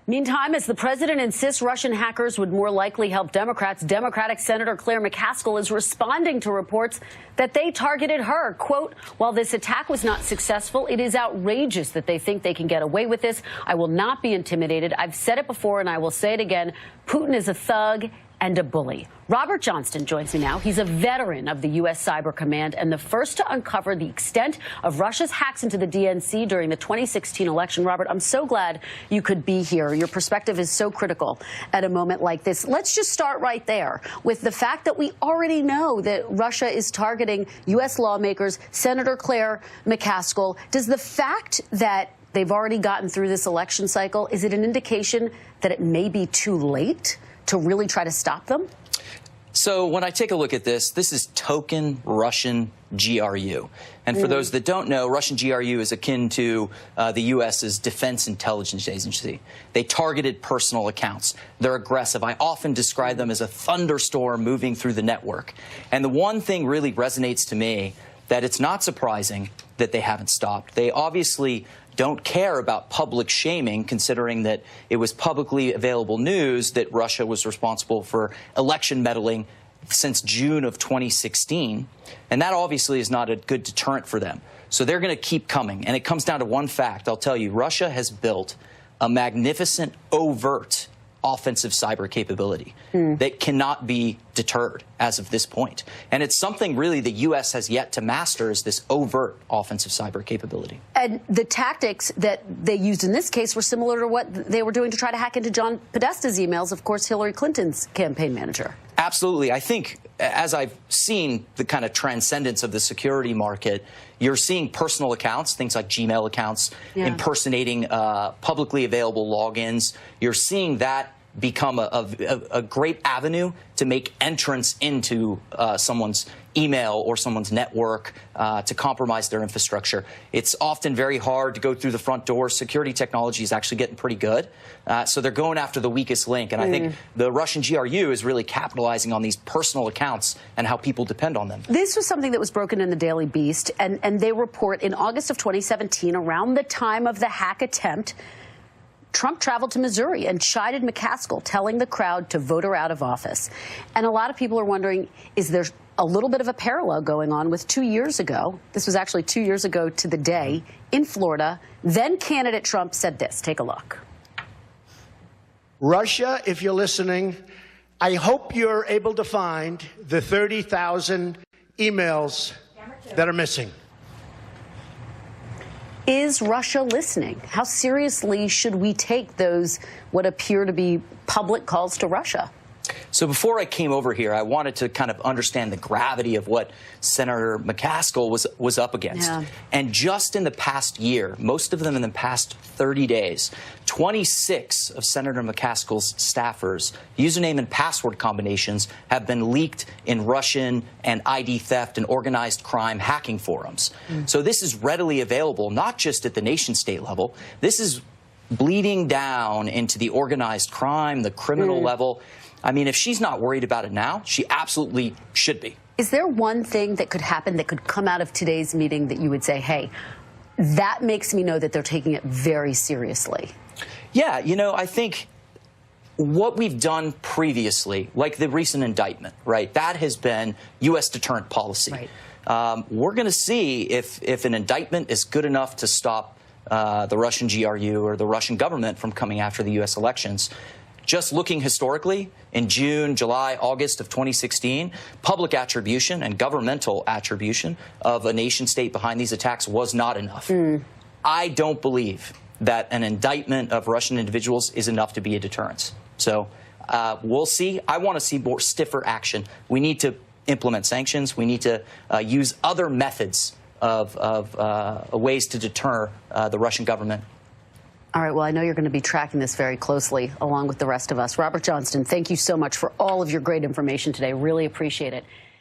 Meantime, as the president insists Russian hackers would more likely help Democrats, Democratic Senator Claire McCaskill is responding to reports that they targeted her. Quote, while this attack was not successful, it is outrageous that they think they can get away with this. I will not be intimidated. I've said it before and I will say it again. Putin is a thug and a bully. Robert Johnston joins me now. He's a veteran of the U.S. Cyber Command and the first to uncover the extent of Russia's hacks into the DNC during the 2016 election. Robert, I'm so glad you could be here. Your perspective is so critical at a moment like this. Let's just start right there with the fact that we already know that Russia is targeting U.S. lawmakers, Senator Claire McCaskill. Does the fact that they've already gotten through this election cycle, is it an indication that it may be too late to really try to stop them? So when I take a look at this, this is token Russian GRU. And for those that don't know, Russian GRU is akin to the U.S.'s Defense Intelligence Agency. They targeted personal accounts. They're aggressive. I often describe them as a thunderstorm moving through the network. And the one thing really resonates to me, that it's not surprising that they haven't stopped. They obviously don't care about public shaming, considering that it was publicly available news that Russia was responsible for election meddling since June of 2016. And that obviously is not a good deterrent for them. So they're going to keep coming. And it comes down to one fact. I'll tell you, Russia has built a magnificent, overt offensive cyber capability that cannot be deterred as of this point. And it's something really the U.S. has yet to master, is this overt offensive cyber capability. And the tactics that they used in this case were similar to what they were doing to try to hack into John Podesta's emails, of course, Hillary Clinton's campaign manager. Absolutely. I think, as I've seen the kind of transcendence of the security market, you're seeing personal accounts, things like Gmail accounts, impersonating publicly available logins. You're seeing that become a great avenue to make entrance into someone's email or someone's network to compromise their infrastructure. It's often very hard to go through the front door. Security technology is actually getting pretty good. So they're going after the weakest link. And I think the Russian GRU is really capitalizing on these personal accounts and how people depend on them. This was something that was broken in the Daily Beast, and they report in August of 2017, around the time of the hack attempt, Trump traveled to Missouri and chided McCaskill, telling the crowd to vote her out of office. And a lot of people are wondering, is there a little bit of a parallel going on with 2 years ago? This was actually 2 years ago to the day in Florida. Then candidate Trump said this. Take a look. Russia, if you're listening, I hope you're able to find the 30,000 emails that are missing. Is Russia listening? How seriously should we take those, what appear to be public calls to Russia? So before I came over here, I wanted to kind of understand the gravity of what Senator McCaskill was up against. And just in the past year, most of them in the past 30 days, 26 of Senator McCaskill's staffers' username and password combinations have been leaked in Russian and ID theft and organized crime hacking forums. So this is readily available, not just at the nation-state level. This is bleeding down into the organized crime, the criminal level. I mean, if she's not worried about it now, she absolutely should be. Is there one thing that could happen, that could come out of today's meeting, that you would say, hey, that makes me know that they're taking it very seriously? Yeah, you know, I think what we've done previously, like the recent indictment, right, that has been U.S. deterrent policy. We're going to see if an indictment is good enough to stop the Russian GRU or the Russian government from coming after the U.S. elections. Just looking historically, in June, July, August of 2016, public attribution and governmental attribution of a nation-state behind these attacks was not enough. I don't believe that an indictment of Russian individuals is enough to be a deterrence. So we'll see. I want to see more stiffer action. We need to implement sanctions. We need to use other methods of ways to deter the Russian government. All right, well, I know you're going to be tracking this very closely, along with the rest of us. Robert Johnston, thank you so much for all of your great information today. Really appreciate it.